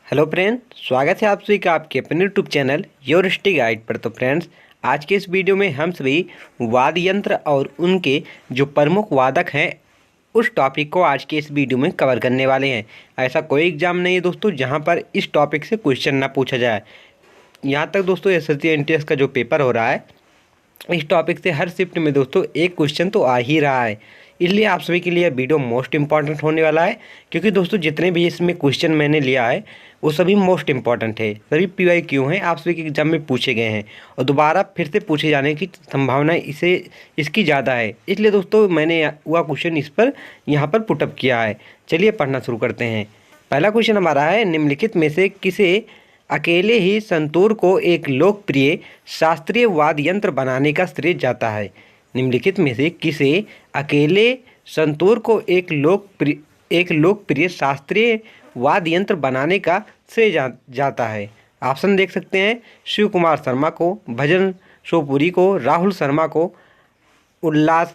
Hello friend, स्वागत है आप सभी का आपके अपने YouTube channel your history guide पर। तो फ्रेंड्स, आज के इस वीडियो में हम सभी वाद्य यंत्र और उनके जो प्रमुख वादक हैं उस टॉपिक को आज के इस वीडियो में कवर करने वाले हैं। ऐसा कोई एग्जाम नहीं है दोस्तों जहां पर इस टॉपिक से क्वेश्चन ना पूछा जाए। यहां तक दोस्तों एसएससी एनटीएस का जो पेपर हो रहा है इस टॉपिक से हर शिफ्ट में दोस्तों एक क्वेश्चन तो आ ही रहा है। इसलिए आप सभी के लिए वीडियो मोस्ट इंपॉर्टेंट होने वाला है, क्योंकि दोस्तों जितने भी इसमें क्वेश्चन मैंने लिया है वो सभी मोस्ट इंपॉर्टेंट है, सभी PYQ हैं, आप सभी के एग्जाम में पूछे गए हैं और दोबारा फिर से पूछे जाने की संभावना इसकी ज़्यादा है। इसलिए दोस्तों मैंने वह क्वेश्चन इस पर यहाँ पर पुटअप किया है। चलिए पढ़ना शुरू करते हैं। पहला क्वेश्चन हमारा है, निम्नलिखित में से किसे अकेले ही संतूर को एक लोकप्रिय शास्त्रीय वाद्य यंत्र बनाने का श्रेय जाता है। निम्नलिखित में से किसे अकेले संतूर को एक लोकप्रिय शास्त्रीय वाद्य यंत्र बनाने का श्रेय जाता है। ऑप्शन देख सकते हैं, शिव कुमार शर्मा को, भजन शिवपुरी को, राहुल शर्मा को, उल्लास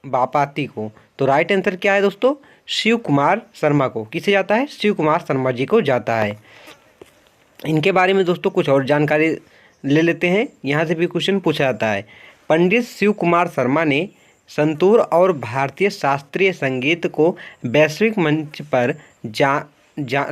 बापाती को। तो राइट आंसर क्या है दोस्तों? शिव कुमार शर्मा को। किसे जाता है? शिव कुमार शर्मा जी को जाता है। इनके बारे में दोस्तों कुछ और जानकारी ले लेते हैं, यहाँ से भी क्वेश्चन पूछा जाता है। पंडित शिव कुमार शर्मा ने संतूर और भारतीय शास्त्रीय संगीत को वैश्विक मंच पर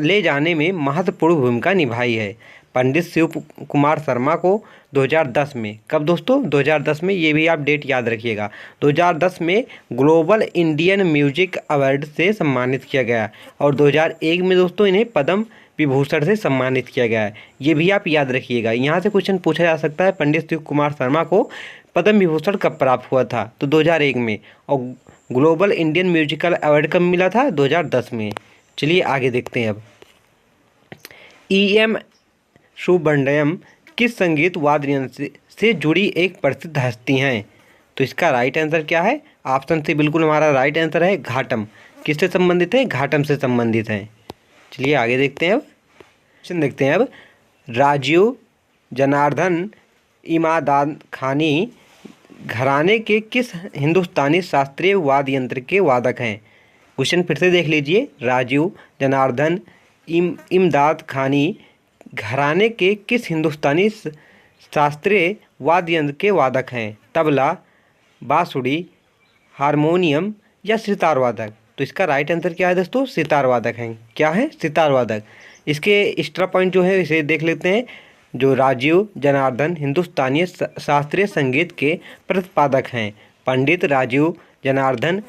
ले जाने में महत्वपूर्ण भूमिका निभाई है। पंडित शिव कुमार शर्मा को 2010 में, कब दोस्तों? 2010 में, ये भी आप डेट याद रखिएगा, 2010 में ग्लोबल इंडियन म्यूजिक अवार्ड से सम्मानित किया गया और 2001 में दोस्तों इन्हें पद्म विभूषण से सम्मानित किया गया है। ये भी आप याद रखिएगा। यहाँ से क्वेश्चन पूछा जा सकता है, पंडित शिव कुमार शर्मा को पद्म विभूषण कब प्राप्त हुआ था? तो 2001 में। और ग्लोबल इंडियन म्यूजिकल अवार्ड कब मिला था? 2010 में। चलिए आगे देखते हैं अब। EM सुब्रमण्यम किस संगीत वाद्य यंत्र से जुड़ी एक प्रसिद्ध हस्ती हैं? तो इसका राइट आंसर क्या है? ऑप्शन सी बिल्कुल हमारा राइट आंसर है, घाटम। किससे संबंधित है? घाटम से संबंधित है। चलिए आगे देखते हैं अब। क्वेश्चन देखते हैं अब। राजीव जनार्दन इमादाद खानी घराने के किस हिंदुस्तानी शास्त्रीय वाद्य यंत्र के वादक हैं? क्वेश्चन फिर से देख लीजिए। राजीव जनार्दन इमदाद खानी घराने के किस हिंदुस्तानी शास्त्रीय वाद्य यंत्र के वादक हैं? तबला, बांसुरी, हारमोनियम या सितार वादक? तो इसका राइट आंसर क्या है दोस्तों? सितार वादक हैं। क्या है? सितार वादक। इसके एक्स्ट्रा पॉइंट जो है इसे देख लेते हैं। जो राजीव जनार्दन हिंदुस्तानी शास्त्रीय संगीत के प्रतिपादक हैं। पंडित राजीव जनार्दन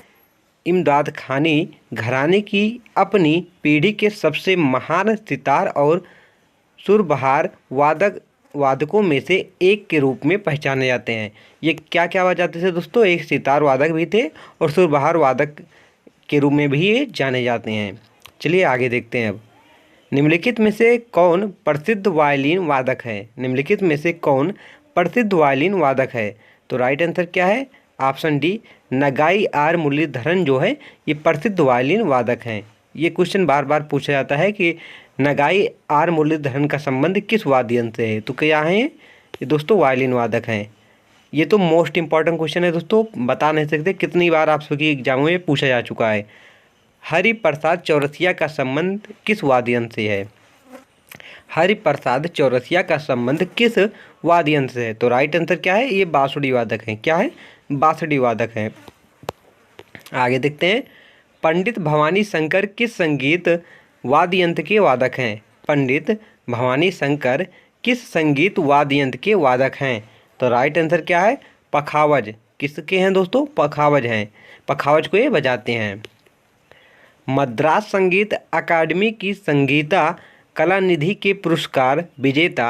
इमदाद खानी घराने की अपनी पीढ़ी के सबसे महान सितार और सुरबहार वादकों में से एक के रूप में पहचाने जाते हैं। ये क्या क्या हो जाते थे दोस्तों? एक सितार वादक भी थे और सुरबहार वादक के रूप में भी ये जाने जाते हैं। चलिए आगे देखते हैं अब। निम्नलिखित में से कौन प्रसिद्ध वायलिन वादक है? निम्नलिखित में से कौन प्रसिद्ध वायलिन वादक है? तो राइट आंसर क्या है? Option D, Nagai are Muraleedharan जो है ये प्रसिद्ध वायलिन वादक हैं। ये क्वेश्चन बार बार पूछा जाता है कि नगाई आर मुरलीधरन का संबंध किस वाद्य यंत्र से है? तो क्या है ये दोस्तों? वायलिन वादक हैं। ये तो मोस्ट इंपॉर्टेंट क्वेश्चन है दोस्तों, बता नहीं सकते कितनी बार आप सभी एग्जामों में पूछा जा चुका है। हरिप्रसाद चौरसिया का संबंध किस वाद्य यंत्र से है? हरिप्रसाद चौरसिया का संबंध किस वाद्य यंत्र से है? तो राइट आंसर क्या है? ये बांसुरी वादक हैं। क्या है? बांसुरी वादक हैं। आगे देखते हैं। पंडित भवानी शंकर किस संगीत वाद्य यंत्र के वादक हैं? पंडित भवानी शंकर किस संगीत वाद्य यंत्र के वादक हैं? तो राइट आंसर क्या है? पखावज। किसके हैं दोस्तों? पखावज हैं। पखावज को ये बजाते हैं। मद्रास संगीत अकादमी की संगीता कलानिधि के पुरस्कार विजेता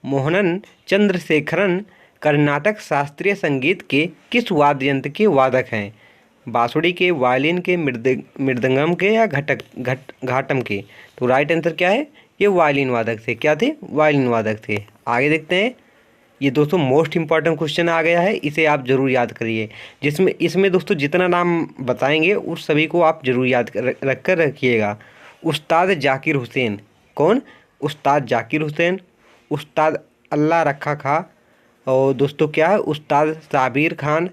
मोहनन चंद्रशेखरन कर्नाटक शास्त्रीय संगीत के किस वाद्य यंत्र के वादक हैं? बांसुरी के, वायलिन के, मृदंगम के या घाटम के? तो राइट आंसर क्या है? ये वायलिन वादक थे। क्या थे? वायलिन वादक थे। आगे देखते हैं। ये दोस्तों मोस्ट इंपॉर्टेंट क्वेश्चन आ गया है, इसे आप जरूर याद करिए। इसमें दोस्तों जितना नाम बताएंगे उस सभी को आप जरूर याद रख कर रखिएगा। उस्ताद जाकिर हुसैन। कौन? उस्ताद जाकिर हुसैन, उस्ताद अल्लाह रखा खां और दोस्तों क्या है? उस्ताद साबिर खान,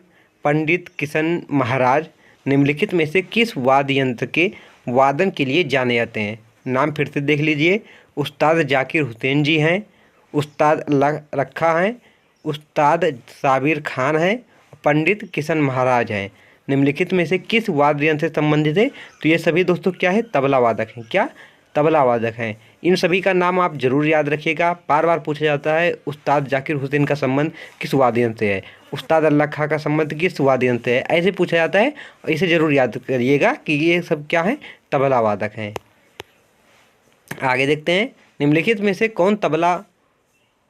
पंडित किशन महाराज निम्नलिखित में से किस वाद्य यंत्र के वादन के लिए जाने जाते हैं? नाम फिर से देख लीजिए। उस्ताद जाकिर हुसैन जी हैं, उस्ताद अल्लाह रखा हैं, उस्ताद साबिर खान हैं, पंडित किशन महाराज हैं। निम्नलिखित में से किस वाद्य यंत्र से संबंधित है? तो ये सभी दोस्तों क्या है? तबला वादक हैं। क्या? तबला वादक हैं। इन सभी का नाम आप जरूर याद रखिएगा। बार बार पूछा जाता है उस्ताद जाकिर हुसैन का संबंध किस वाद्य यंत्र से है, उस्ताद अल्लाह खां का संबंध किस वाद्य यंत्र से है, ऐसे पूछा जाता है। और इसे जरूर याद करिएगा कि ये सब क्या है? तबला वादक हैं। आगे देखते हैं, निम्नलिखित में से कौन तबला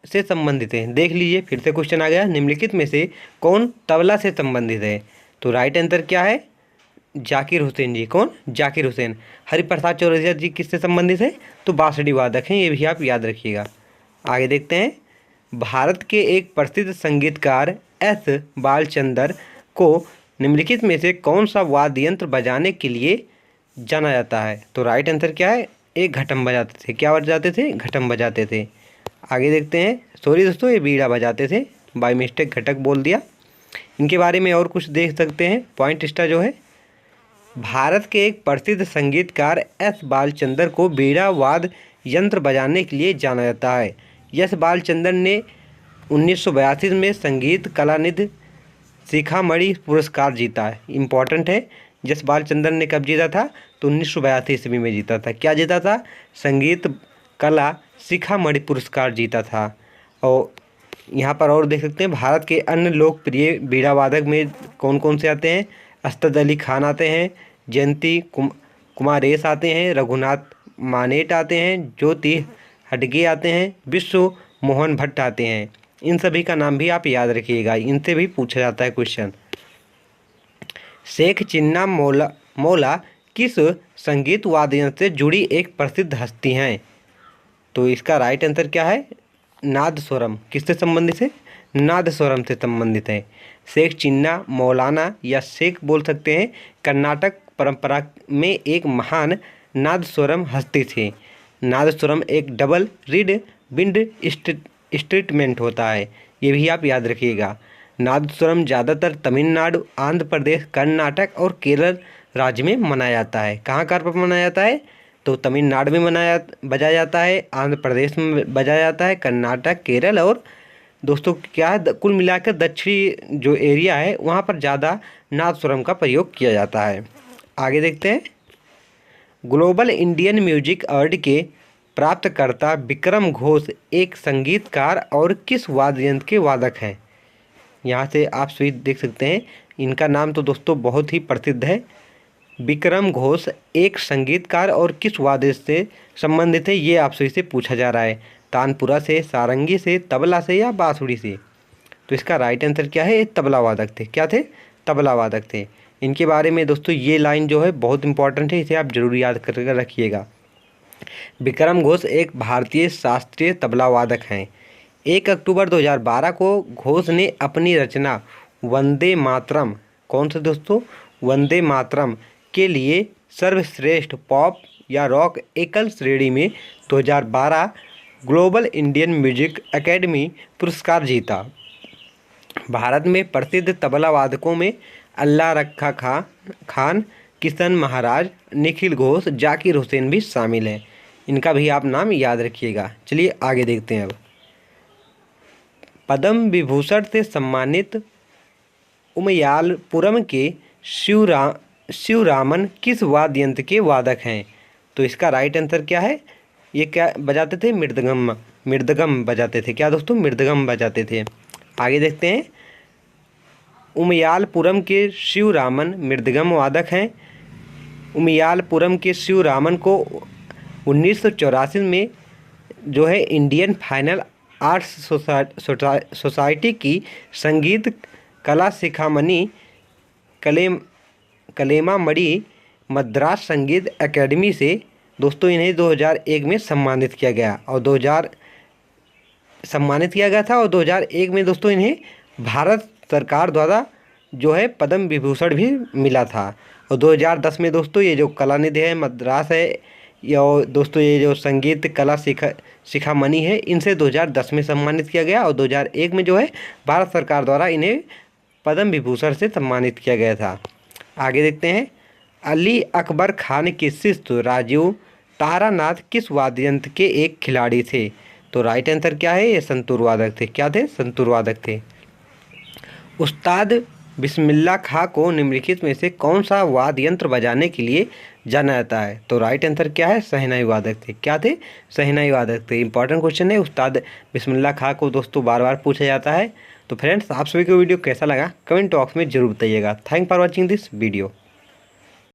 से संबंधित है? देख लीजिए, फिर से क्वेश्चन आ गया, निम्नलिखित में से कौन तबला से संबंधित है? तो राइट आंसर क्या है? जाकिर हुसैन जी। कौन? जाकिर हुसैन। हरिप्रसाद चौरसिया जी किससे संबंधित है? तो बांसुरी वादक हैं, ये भी आप याद रखिएगा। आगे देखते हैं, भारत के एक प्रसिद्ध संगीतकार एस बालचंदर को निम्नलिखित में से कौन सा वाद्य यंत्र बजाने के लिए जाना जाता है? तो राइट आंसर क्या है? एक घटम बजाते थे। क्या बजाते थे? घटम बजाते थे। आगे देखते हैं, सॉरी दोस्तों, ये बीड़ा बजाते थे, बाय मिस्टेक घटक बोल दिया। इनके बारे में और कुछ देख सकते हैं। पॉइंट स्टार जो है, भारत के एक प्रसिद्ध संगीतकार एस बालचंदर को बीड़ा वाद्य यंत्र बजाने के लिए जाना जाता है। एस बालचंदर ने 1982 में संगीत कलानिधि शिखामणि पुरस्कार जीता है। इम्पॉर्टेंट है, एस बालचंदर ने कब जीता था? तो 1982 ईस्वी में जीता था। क्या जीता था? संगीत कला शिखामणि पुरस्कार जीता था। और यहाँ पर और देख सकते हैं, भारत के अन्य लोकप्रिय बीड़ा वादक में कौन कौन से आते हैं? असद अली खान आते हैं, जयंती कुमारेश आते हैं, रघुनाथ मानेट आते हैं, ज्योति हडगे आते हैं, विश्व मोहन भट्ट आते हैं। इन सभी का नाम भी आप याद रखिएगा, इनसे भी पूछा जाता है क्वेश्चन। शेख चिन्ना मौला किस संगीत वाद्य यंत्र से जुड़ी एक प्रसिद्ध हस्ती हैं? तो इसका राइट आंसर क्या है? नादस्वरम। किससे संबंधित है? नादस्वरम से संबंधित है। शेख चिन्ना मौलाना या शेख बोल सकते हैं, कर्नाटक परंपरा में एक महान नादस्वरम हस्ती थे। नादस्वरम एक डबल रीड विंड इंस्ट्रूमेंट होता है, ये भी आप याद रखिएगा। नादस्वरम ज़्यादातर तमिलनाडु, आंध्र प्रदेश, कर्नाटक और केरल राज्य में मनाया जाता है। कहाँ कहाँ पर मनाया जाता है? तो तमिलनाडु में बजाया जाता है, आंध्र प्रदेश में बजाया जाता है, कर्नाटक, केरल और दोस्तों क्या है, कुल मिलाकर दक्षिणी जो एरिया है वहाँ पर ज़्यादा नादस्वरम का प्रयोग किया जाता है। आगे देखते हैं, ग्लोबल इंडियन म्यूजिक अवार्ड के प्राप्तकर्ता विक्रम घोष एक संगीतकार और किस वाद्य यंत्र के वादक हैं? यहाँ से आप सभी देख सकते हैं, इनका नाम तो दोस्तों बहुत ही प्रसिद्ध है। विक्रम घोष एक संगीतकार और किस वाद्य से संबंधित है, ये आप सभी से पूछा जा रहा है। तानपुरा से, सारंगी से, तबला से या बांसुरी से? तो इसका राइट आंसर क्या है? तबला वादक थे। क्या थे? तबला वादक थे। इनके बारे में दोस्तों ये लाइन जो है बहुत इंपॉर्टेंट है, इसे आप जरूर याद करके रखिएगा। विक्रम घोष एक भारतीय शास्त्रीय तबला वादक हैं। 1 अक्टूबर 2012 को घोष ने अपनी रचना वंदे मातरम, कौन से दोस्तों? वंदे मातरम के लिए सर्वश्रेष्ठ पॉप या रॉक एकल श्रेणी में 2012 ग्लोबल इंडियन म्यूजिक एकेडमी पुरस्कार जीता। भारत में प्रसिद्ध तबला वादकों में अल्लाह रखा खान, किशन महाराज, निखिल घोष, जाकिर हुसैन भी शामिल हैं। इनका भी आप नाम याद रखिएगा। चलिए आगे देखते हैं। अब पद्म विभूषण से सम्मानित उमयालपुरम के शिवरामन किस वाद्य यंत्र के वादक हैं? तो इसका राइट आंसर क्या है? ये क्या बजाते थे? मृदगम बजाते थे। क्या दोस्तों? मृदगम बजाते थे। आगे देखते हैं, उमयालपुरम के शिवरामन मृदगम वादक हैं। उमयालपुरम के शिवरामन को 1984 में जो है इंडियन फाइन आर्ट्स सोसाइटी की संगीत कला शिखामणि कलेमामणि मद्रास संगीत एकेडमी से दोस्तों इन्हें 2001 में सम्मानित किया गया और 2001 में दोस्तों इन्हें भारत सरकार द्वारा जो है पद्म विभूषण भी मिला था। और 2010 में दोस्तों ये जो कलानिधि है मद्रास है, या दोस्तों ये जो संगीत कला शिखामणि है, इनसे 2010 में सम्मानित किया गया और 2001 में जो है भारत सरकार द्वारा इन्हें पद्म विभूषण से सम्मानित किया गया था। आगे देखते हैं, अली अकबर खान के शिष्य राजीव तारानाथ किस वाद्य यंत्र के एक खिलाड़ी थे? तो राइट आंसर क्या है? ये संतूर वादक थे। क्या थे? संतूर वादक थे। उस्ताद बिस्मिल्लाह खां को निम्नलिखित में से कौन सा वाद्य यंत्र बजाने के लिए जाना जाता है? तो राइट आंसर क्या है? शहनाई वादक थे। क्या थे? शहनाई वादक थे। इंपॉर्टेंट क्वेश्चन है, उस्ताद बिस्मिल्लाह खां को दोस्तों बार बार पूछा जाता है। तो फ्रेंड्स, आप सभी को वीडियो कैसा लगा कमेंट बॉक्स में जरूर बताइएगा। Thank for watching this video.